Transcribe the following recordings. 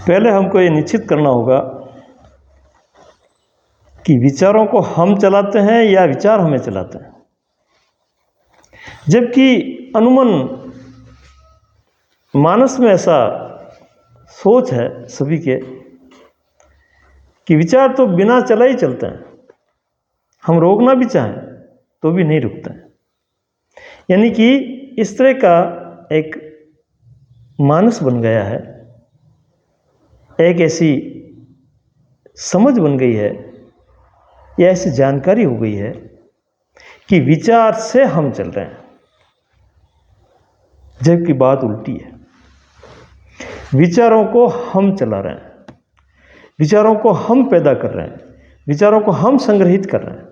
पहले हमको ये निश्चित करना होगा कि विचारों को हम चलाते हैं या विचार हमें चलाते हैं। जबकि अनुमन मानस में ऐसा सोच है सभी के कि विचार तो बिना चला ही चलते हैं, हम रोकना भी चाहें तो भी नहीं रुकते हैं। यानी कि इस तरह का एक मानस बन गया है, एक ऐसी समझ बन गई है या ऐसी जानकारी हो गई है कि विचार से हम चल रहे हैं, जबकि बात उल्टी है। विचारों को हम चला रहे हैं, विचारों को हम पैदा कर रहे हैं, विचारों को हम संग्रहित कर रहे हैं।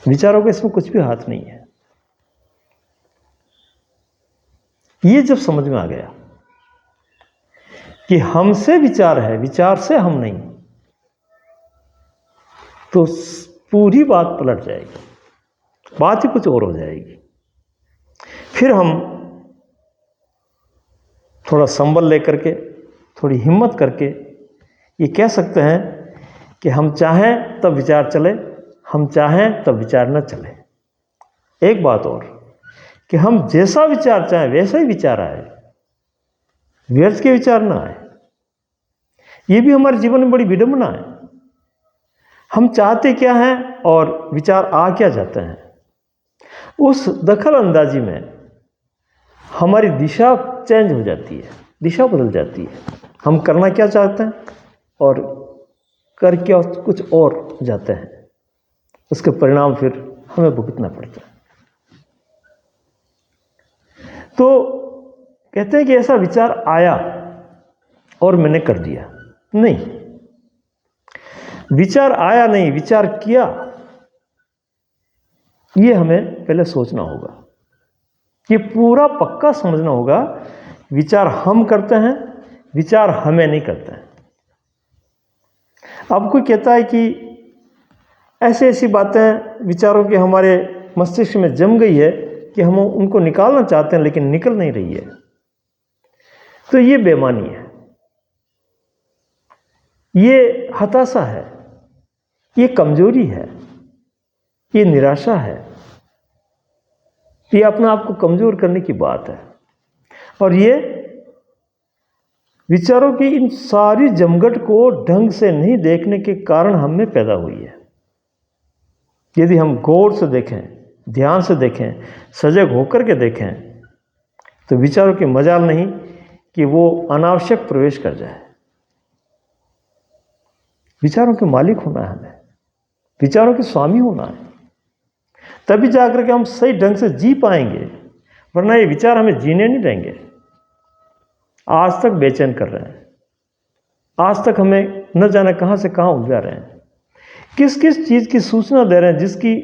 विचारों के इसमें कुछ भी हाथ नहीं है। ये जब समझ में आ गया कि हमसे विचार है, विचार से हम नहीं, तो पूरी बात पलट जाएगी, बात ही कुछ और हो जाएगी। फिर हम थोड़ा संबल लेकर के, थोड़ी हिम्मत करके ये कह सकते हैं कि हम चाहें तब विचार चले, हम चाहें तब विचार न चले। एक बात और कि हम जैसा विचार चाहें वैसा ही विचार आए, व्यर्थ के विचार ना आए। ये भी हमारे जीवन में बड़ी विडंबना है। हम चाहते क्या हैं और विचार आ क्या जाते हैं, उस दखल अंदाजी में हमारी दिशा चेंज हो जाती है, दिशा बदल जाती है। हम करना क्या चाहते हैं और कर क्या कुछ और जाते हैं, उसके परिणाम फिर हमें भुगतना पड़ता है। तो कहते हैं कि ऐसा विचार आया और मैंने कर दिया, नहीं, विचार आया नहीं, विचार किया। ये हमें पहले सोचना होगा, ये पूरा पक्का समझना होगा। विचार हम करते हैं, विचार हमें नहीं करते हैं। अब कोई कहता है कि ऐसी ऐसी बातें विचारों की हमारे मस्तिष्क में जम गई है कि हम उनको निकालना चाहते हैं लेकिन निकल नहीं रही है, तो ये बेईमानी है, ये हताशा है, ये कमजोरी है, ये निराशा है, ये अपने आप को कमजोर करने की बात है। और ये विचारों की इन सारी जमघट को ढंग से नहीं देखने के कारण हम में पैदा हुई है। यदि हम गौर से देखें, ध्यान से देखें, सजग होकर के देखें, तो विचारों की मजाल नहीं कि वो अनावश्यक प्रवेश कर जाए। विचारों के मालिक होना है हमें, विचारों के स्वामी होना है, तभी जाकर के हम सही ढंग से जी पाएंगे, वरना ये विचार हमें जीने नहीं देंगे। आज तक बेचैन कर रहे हैं, आज तक हमें न जाने कहां से कहां उलझा रहे हैं, किस किस चीज की सूचना दे रहे हैं जिसकी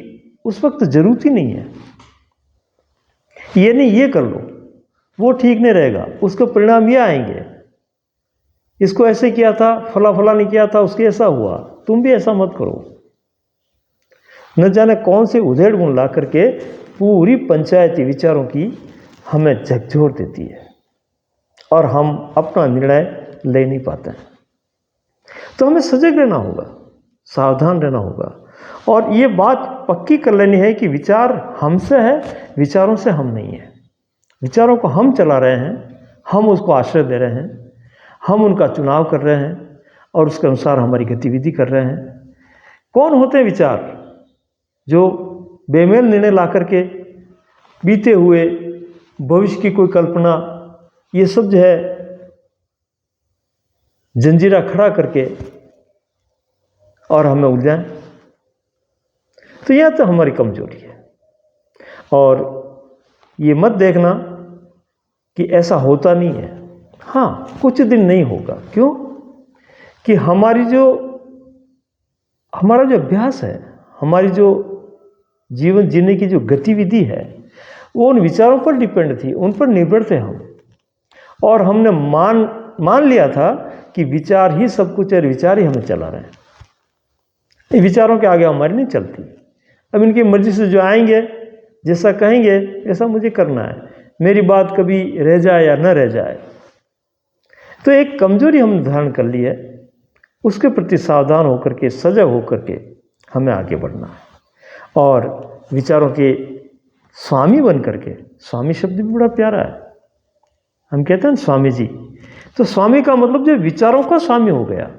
उस वक्त जरूरत ही नहीं है। ये नहीं, ये कर लो, वो ठीक नहीं रहेगा, उसके परिणाम ये आएंगे, इसको ऐसे किया था, फला फला नहीं किया था, उसके ऐसा हुआ, तुम भी ऐसा मत करो। न जाने कौन से उधेड़ गुण ला करके पूरी पंचायती विचारों की हमें झकझोर देती है और हम अपना निर्णय ले नहीं पाते हैं। तो हमें सजग रहना होगा, सावधान रहना होगा और ये बात पक्की कर लेनी है कि विचार हमसे है, विचारों से हम नहीं है। विचारों को हम चला रहे हैं, हम उसको आश्रय दे रहे हैं, हम उनका चुनाव कर रहे हैं और उसके अनुसार हमारी गतिविधि कर रहे हैं। कौन होते हैं विचार जो बेमेल निर्णय ला करके बीते हुए भविष्य की कोई कल्पना, ये सब जो है जंजीरा खड़ा करके और हमें उलझाएं। तो यह तो हमारी कमजोरी है। और ये मत देखना कि ऐसा होता नहीं है। हाँ, कुछ दिन नहीं होगा। क्यों? कि हमारा जो अभ्यास है, हमारी जो जीवन जीने की जो गतिविधि है, वो उन विचारों पर डिपेंड थी, उन पर निर्भर थे हम। और हमने मान लिया था कि विचार ही सब कुछ है, विचार ही हमें चला रहे हैं। इन विचारों के आगे हमारी नहीं चलती। अब इनकी मर्जी से जो आएंगे, जैसा कहेंगे वैसा मुझे करना है, मेरी बात कभी रह जाए या न रह जाए, तो एक कमजोरी हमने धारण कर ली है, उसके प्रति सावधान होकर के, सजग होकर के हमें आगे बढ़ना है और विचारों के स्वामी बन करके। स्वामी शब्द भी बड़ा प्यारा है, हम कहते हैं स्वामी जी, तो स्वामी का मतलब जो विचारों का स्वामी हो गया,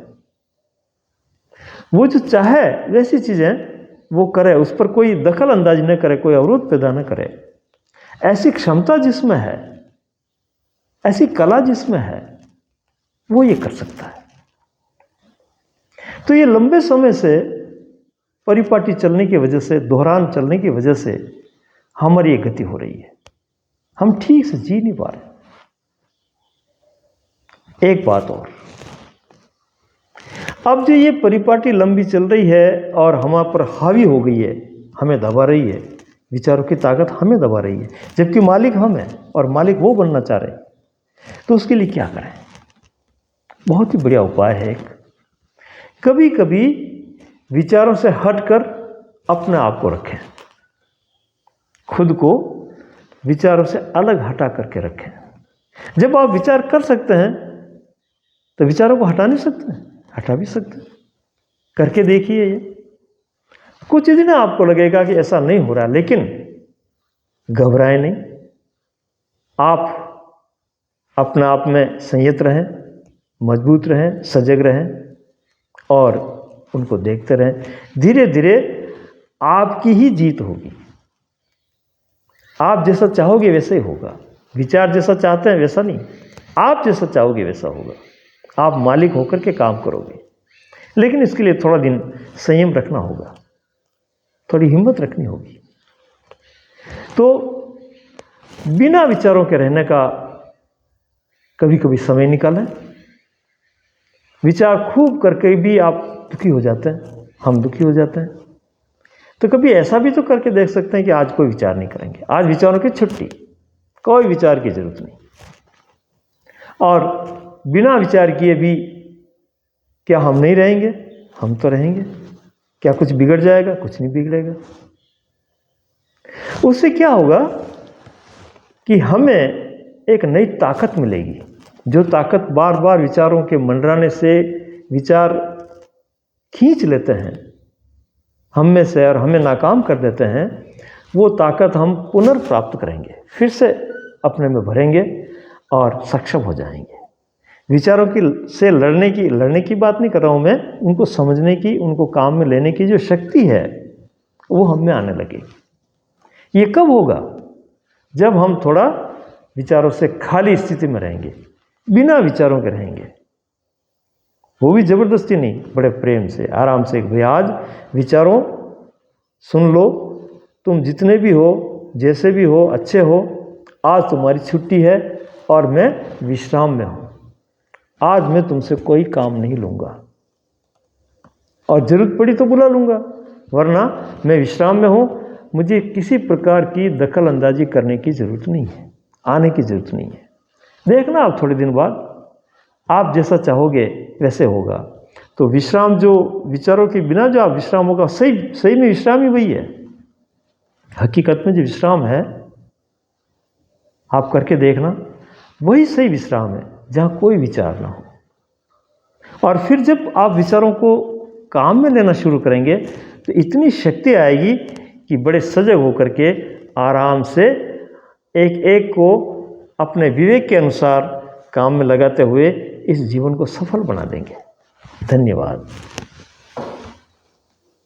वो जो चाहे वैसी चीज़ें वो करे, उस पर कोई दखल अंदाजी न करे, कोई अवरोध पैदा न करे। ऐसी क्षमता जिसमें है, ऐसी कला जिसमें है, वो ये कर सकता है। तो ये लंबे समय से परिपाटी चलने की वजह से, दोहरान चलने की वजह से हमारी ये गति हो रही है, हम ठीक से जी नहीं पा रहे। एक बात और, अब जो ये परिपाटी लंबी चल रही है और हमारे पर हावी हो गई है, हमें दबा रही है, विचारों की ताकत हमें दबा रही है, जबकि मालिक हम हैं और मालिक वो बनना चाह रहे हैं। तो उसके लिए क्या करें? बहुत ही बढ़िया उपाय है एक, कभी कभी विचारों से हटकर अपने आप को रखें, खुद को विचारों से अलग हटा करके रखें। जब आप विचार कर सकते हैं तो विचारों को हटा नहीं सकते, हटा भी सकते हैं। करके देखिए, ये कुछ दिन आपको लगेगा कि ऐसा नहीं हो रहा, लेकिन घबराएं नहीं, आप अपने आप में संयत रहें, मजबूत रहें, सजग रहें और उनको देखते रहें। धीरे धीरे आपकी ही जीत होगी। आप जैसा चाहोगे वैसा ही होगा। विचार जैसा चाहते हैं वैसा नहीं, आप जैसा चाहोगे वैसा होगा। आप मालिक होकर के काम करोगे, लेकिन इसके लिए थोड़ा दिन संयम रखना होगा, थोड़ी हिम्मत रखनी होगी। तो बिना विचारों के रहने का कभी कभी समय निकालें। विचार खूब करके भी आप दुखी हो जाते हैं, हम दुखी हो जाते हैं, तो कभी ऐसा भी तो करके देख सकते हैं कि आज कोई विचार नहीं करेंगे, आज विचारों की छुट्टी, कोई विचार की जरूरत नहीं। और बिना विचार किए भी क्या हम नहीं रहेंगे? हम तो रहेंगे। क्या कुछ बिगड़ जाएगा? कुछ नहीं बिगड़ेगा। उससे क्या होगा कि हमें एक नई ताकत मिलेगी, जो ताकत बार बार विचारों के मंडराने से विचार खींच लेते हैं हम में से और हमें नाकाम कर देते हैं, वो ताकत हम पुनर्प्राप्त करेंगे, फिर से अपने में भरेंगे और सक्षम हो जाएंगे। विचारों की से लड़ने की बात नहीं कर रहा हूँ मैं, उनको समझने की, उनको काम में लेने की जो शक्ति है वो हम में आने लगेगी। ये कब होगा? जब हम थोड़ा विचारों से खाली स्थिति में रहेंगे, बिना विचारों के रहेंगे, वो भी जबरदस्ती नहीं, बड़े प्रेम से, आराम से। भाई आज विचारों सुन लो, तुम जितने भी हो, जैसे भी हो, अच्छे हो, आज तुम्हारी छुट्टी है और मैं विश्राम में हूँ। आज मैं तुमसे कोई काम नहीं लूँगा और ज़रूरत पड़ी तो बुला लूँगा, वरना मैं विश्राम में हूँ, मुझे किसी प्रकार की दखल अंदाजी करने की ज़रूरत नहीं है, आने की ज़रूरत नहीं है। देखना आप थोड़े दिन बाद आप जैसा चाहोगे वैसे होगा। तो विश्राम, जो विचारों के बिना जो आप विश्राम होगा, सही में विश्राम ही वही है। हकीकत में जो विश्राम है, आप करके देखना, वही सही विश्राम है जहाँ कोई विचार ना हो। और फिर जब आप विचारों को काम में लेना शुरू करेंगे तो इतनी शक्ति आएगी कि बड़े सजग होकर के आराम से एक एक को अपने विवेक के अनुसार काम में लगाते हुए इस जीवन को सफल बना देंगे। धन्यवाद।